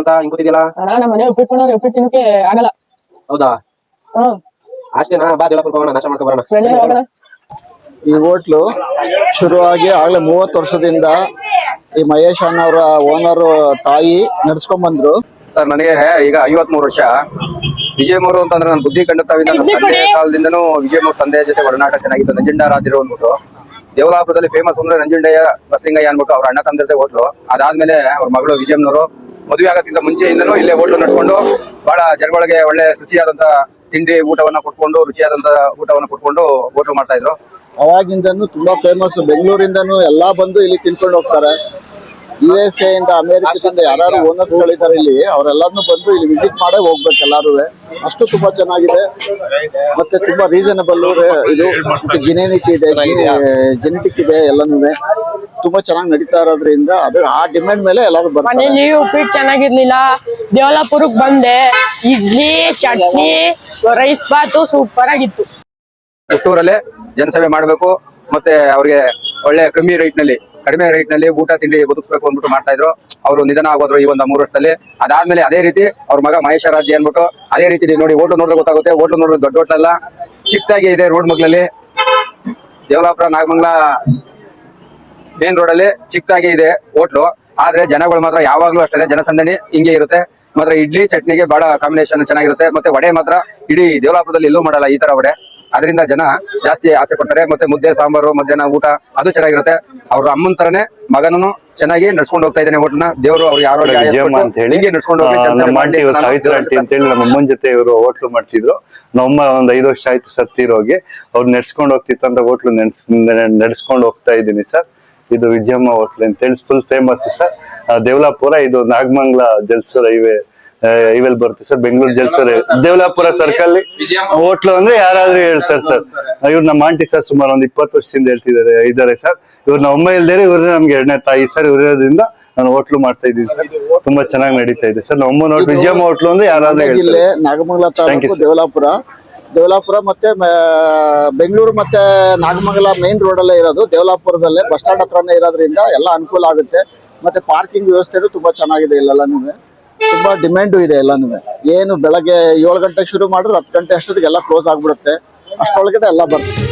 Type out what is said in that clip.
ಅಂತ ಹಿಂಗ್ ಕೂತಿದ್ಯಲ್ಲ ಅಣ್ಣ ನಮ್ಮ ಮನೆ ಉಪ್ಪಿಟ್ಟು ತಿನ್ನಕ್ಕೆ ಆಗಲ್ಲ. ಹೌದಾ? ಅಷ್ಟೇನಾ? ಬಾ ದೇವಲಾಪುರ ಹೋಗೋಣ, ನಾಶ ಮಾಡ್ಕೊ ಬರೋಣ. ಈ ಹೋಟ್ಲು ಶುರುವಾಗಿ ಆಗ್ಲೇ 30 ವರ್ಷದಿಂದ ಈ ಮಹೇಶ್ ಅಣ್ಣವರ ಓನರ್ ತಾಯಿ ನಡ್ಸ್ಕೊಂಡ್ ಬಂದ್ರು. ಸರ್ ನನಗೆ ಈಗ 53 ವರ್ಷ. ವಿಜಯಮೂರು ಅಂತಂದ್ರೆ ನನ್ನ ಬುದ್ಧಿ ಕಂಡತಾವಿಂದ ನನ್ನ ತಂದೆ ಕಾಲದಿಂದನೂ ವಿಜಯಮೂರು ತಂದೆಯ ಜೊತೆ ಒಡನಾಟ ಚೆನ್ನಾಗಿತ್ತು. ನಂಜುಂಡರಾದಿರು ಅಂದ್ಬಿಟ್ಟು ದೇವಲಾಪುರದಲ್ಲಿ ಫೇಮಸ್ ಅಂದ್ರೆ ನಂಜುಂಡಯ್ಯ ಬಸಲಿಂಗಯ್ಯ ಅಂದ್ಬಿಟ್ಟು ಅವ್ರ ಅಣ್ಣ ತಂದಿರದೆ ಹೋಟ್ಲು. ಅದಾದ್ಮೇಲೆ ಅವ್ರ ಮಗಳು ವಿಜಯಮ್ಮನವರು ಮದುವೆ ಆಗೋಕ್ಕಿಂತ ಮುಂಚೆಯಿಂದನೂ ಇಲ್ಲೇ ಹೋಟ್ಲು ನಡ್ಸ್ಕೊಂಡು ಬಹಳ ಜನಗಳಿಗೆ ಒಳ್ಳೆ ಶುಚಿಯಾದಂತ ತಿಂಡಿ ಊಟವನ್ನ ಕೊಟ್ಕೊಂಡು ರುಚಿಯಾದಂತ ಊಟವನ್ನ ಕೊಟ್ಕೊಂಡು ಹೋಟ್ಲು ಮಾಡ್ತಾ ಇದ್ರು. ಅವಾಗಿಂದನು ತುಂಬಾ ಫೇಮಸ್. ಬೆಂಗಳೂರಿಂದನೂ ಎಲ್ಲಾ ಬಂದು ಇಲ್ಲಿ ತಿನ್ಕೊಂಡು ಹೋಗ್ತಾರೆ. USA ಇಂದ ಅಮೆರಿಕದಿಂದ ಯಾರು ಓನರ್ಸ್ ಗಳಿದ್ದಾರೆ ಇಲ್ಲಿ, ಅವರೆಲ್ಲಾನು ಬಂದು ಇಲ್ಲಿ ವಿಸಿಟ್ ಮಾಡೇ ಹೋಗ್ಬೇಕು ಎಲ್ಲಾರು. ಅಷ್ಟು ತುಂಬಾ ಚೆನ್ನಾಗಿದೆ ಮತ್ತೆ ತುಂಬಾ ರೀಸನಬಲ್ ಇದು. ಜೆನೆಟಿಕ್ ಇದೆ ಎಲ್ಲಾನು ತುಂಬಾ ಚೆನ್ನಾಗಿ ನಡೀತಾ ಇರೋದ್ರಿಂದ ಅದು ಆ ಡಿಮ್ಯಾಂಡ್ ಮೇಲೆ ಎಲ್ಲಾರು ಬರ್ತಾರೆ. ಮನೇಲಿ ಉಪ್ಪಿಟ್ಟು ಚೆನ್ನಾಗಿರ್ಲಿಲ್ಲ, ದೇವಲಾಪುರಕ್ಕೆ ಬಂದೆ. ಇಡ್ಲಿ, ಚಟ್ನಿ, ರೈಸ್ ಬಾತು ಸೂಪರ್ ಆಗಿತ್ತು. ಹುಟ್ಟೂರಲ್ಲೇ ಜನಸೇವೆ ಮಾಡಬೇಕು ಮತ್ತೆ ಅವ್ರಿಗೆ ಒಳ್ಳೆ ಕಡಿಮೆ ರೇಟ್ ನಲ್ಲಿ ಊಟ ತಿಂಡಿ ಬದುಕಿಸ್ಬೇಕು ಅಂದ್ಬಿಟ್ಟು ಮಾಡ್ತಾ ಇದ್ರು. ಅವರು ನಿಧನ ಆಗೋದ್ರು ಈ ಒಂದು 3 ವರ್ಷದಲ್ಲಿ. ಅದಾದ್ಮೇಲೆ ಅದೇ ರೀತಿ ಅವ್ರ ಮಗ ಮಹೇಶರಾಜ್ ಅಂದ್ಬಿಟ್ಟು ಅದೇ ರೀತಿ ನೋಡಿ ಹೋಟ್ಲು ನೋಡ್ರೆ ಗೊತ್ತಾಗುತ್ತೆ. ಹೋಟ್ಲು ನೋಡ್ರೆ ದೊಡ್ಡ ಹೋಟ್ಲಲ್ಲ, ಚಿಕ್ಕದಾಗಿ ಇದೆ. ರೋಡ್ ಮಗ್ಲಲ್ಲಿ ದೇವಲಾಪುರ ನಾಗಮಂಗಲ ಮೇನ್ ರೋಡ್ ಅಲ್ಲಿ ಚಿಕ್ಕದಾಗಿ ಇದೆ ಹೋಟ್ಲು. ಆದ್ರೆ ಜನಗಳು ಮಾತ್ರ ಯಾವಾಗ್ಲೂ ಅಷ್ಟೇ ಜನಸಂದಣಿ ಹಿಂಗೆ ಇರುತ್ತೆ. ಮಾತ್ರ ಇಡ್ಲಿ ಚಟ್ನಿಗೆ ಬಹಳ ಕಾಂಬಿನೇಷನ್ ಚೆನ್ನಾಗಿರುತ್ತೆ. ಮತ್ತೆ ವಡೆ ಮಾತ್ರ ಇಡೀ ದೇವಲಾಪುರದಲ್ಲಿ ಎಲ್ಲೂ ಮಾಡಲ್ಲ ಈ ತರ ವಡೆ. ಅದರಿಂದ ಜನ ಜಾಸ್ತಿ ಆಸೆ ಪಡ್ತಾರೆ. ಮತ್ತೆ ಮುದ್ದೆ ಸಾಂಬಾರು ಮಧ್ಯಾಹ್ನ ಊಟ ಅದು ಚೆನ್ನಾಗಿರುತ್ತೆ. ಅವ್ರ ಅಮ್ಮನ ತರನೇ ಮಗನೂ ಚೆನ್ನಾಗಿ ನಡ್ಸ್ಕೊಂಡು ಹೋಗ್ತಾ ಇದ್ದಾನೆ ಹೋಟ್ಲನ್ನ. ದೇವರು ಅವ್ರಿಗೆ ಆರೋಗ್ಯ ನಡ್ಸ್ಕೊಂಡು ಸಾವಿತ್ರಿ ಆಂಟಿ ಅಂತ ಹೇಳಿ ನಮ್ಮ ಅಮ್ಮನ ಜೊತೆ ಇವರು ಹೋಟ್ಲು ಮಾಡ್ತಿದ್ರು. ನಮ್ಮಮ್ಮ ಒಂದ್ 5 ವರ್ಷ ಆಯ್ತು ಸತ್ತಿರೋಗಿ. ಅವ್ರು ನಡ್ಸ್ಕೊಂಡು ಹೋಗ್ತಿತ್ತಂತ ಹೋಟ್ಲು ನಡ್ಸ್ಕೊಂಡು ಹೋಗ್ತಾ ಇದ್ದೀನಿ ಸರ್. ಇದು ವಿಜಯಮ್ಮ ಹೋಟ್ಲ್ ಅಂತ ಹೇಳಿ ಫುಲ್ ಫೇಮಸ್ ಸರ್. ದೇವಲಾಪುರ ಇದು ನಾಗಮಂಗಲ ಜಲ್ಸೂರ್ ಹೈವೇಲ್ ಬರುತ್ತೆ ಸರ್. ಬೆಂಗಳೂರು ಜಲ್ಸೂರ್ ದೇವಲಾಪುರ ಸರ್ಕಲ್ ಹೋಟ್ಲು ಅಂದ್ರೆ ಯಾರಾದ್ರೂ ಹೇಳ್ತಾರೆ ಸರ್. ಇವ್ರು ನಮ್ಮ ಆಂಟಿ ಸರ್ ಸುಮಾರು ಒಂದು 20 ವರ್ಷದಿಂದ ಇದ್ದಾರೆ ಸರ್. ಇವ್ರು ನಮ್ಮ ಅಮ್ಮ ಇಲ್ದೇರೆ ಇವ್ರೇ ನಮ್ಗೆ 2ನೇ ತಾಯಿ ಸರ್. ಇರೋದ್ರಿಂದ ನಾನು ಹೋಟ್ಲು ಮಾಡ್ತಾ ಇದ್ದೀನಿ ಸರ್. ತುಂಬಾ ಚೆನ್ನಾಗಿ ನಡೀತಾ ಇದೆ ಸರ್. ನಮ್ಮ ಅಮ್ಮನ ಹೋಟ್ಲು ವಿಜಯಮ್ಮ ಹೋಟ್ಲು ಅಂದ್ರೆ ಯಾರಾದ್ರೂ ಜಿಲ್ಲೆ ನಾಗಮಂಗಲ ತಾಲೂಕು ದೇವಲಾಪುರ ಮತ್ತೆ ಬೆಂಗಳೂರು ಮತ್ತೆ ನಾಗಮಂಗಲ ಮೇನ್ ರೋಡ್ ಅಲ್ಲೇ ಇರೋದು. ದೇವಲಾಪುರದಲ್ಲೇ ಬಸ್ ಸ್ಟಾಂಡ್ ಹತ್ರನೇ ಇರೋದ್ರಿಂದ ಎಲ್ಲ ಅನುಕೂಲ ಆಗುತ್ತೆ. ಮತ್ತೆ ಪಾರ್ಕಿಂಗ್ ವ್ಯವಸ್ಥೆ ತುಂಬಾ ಚೆನ್ನಾಗಿದೆ. ಇಲ್ಲೆಲ್ಲಾನು ತುಂಬಾ ಡಿಮ್ಯಾಂಡು ಇದೆ ಎಲ್ಲಾನು. ಏನು ಬೆಳಗ್ಗೆ 7 ಗಂಟೆಗೆ ಶುರು ಮಾಡಿದ್ರೆ 10 ಗಂಟೆ ಅಷ್ಟೊತ್ತಿಗೆ ಎಲ್ಲ ಕ್ಲೋಸ್ ಆಗ್ಬಿಡುತ್ತೆ. ಅಷ್ಟೊಳಗಡೆ ಎಲ್ಲ ಬರ್ತದೆ.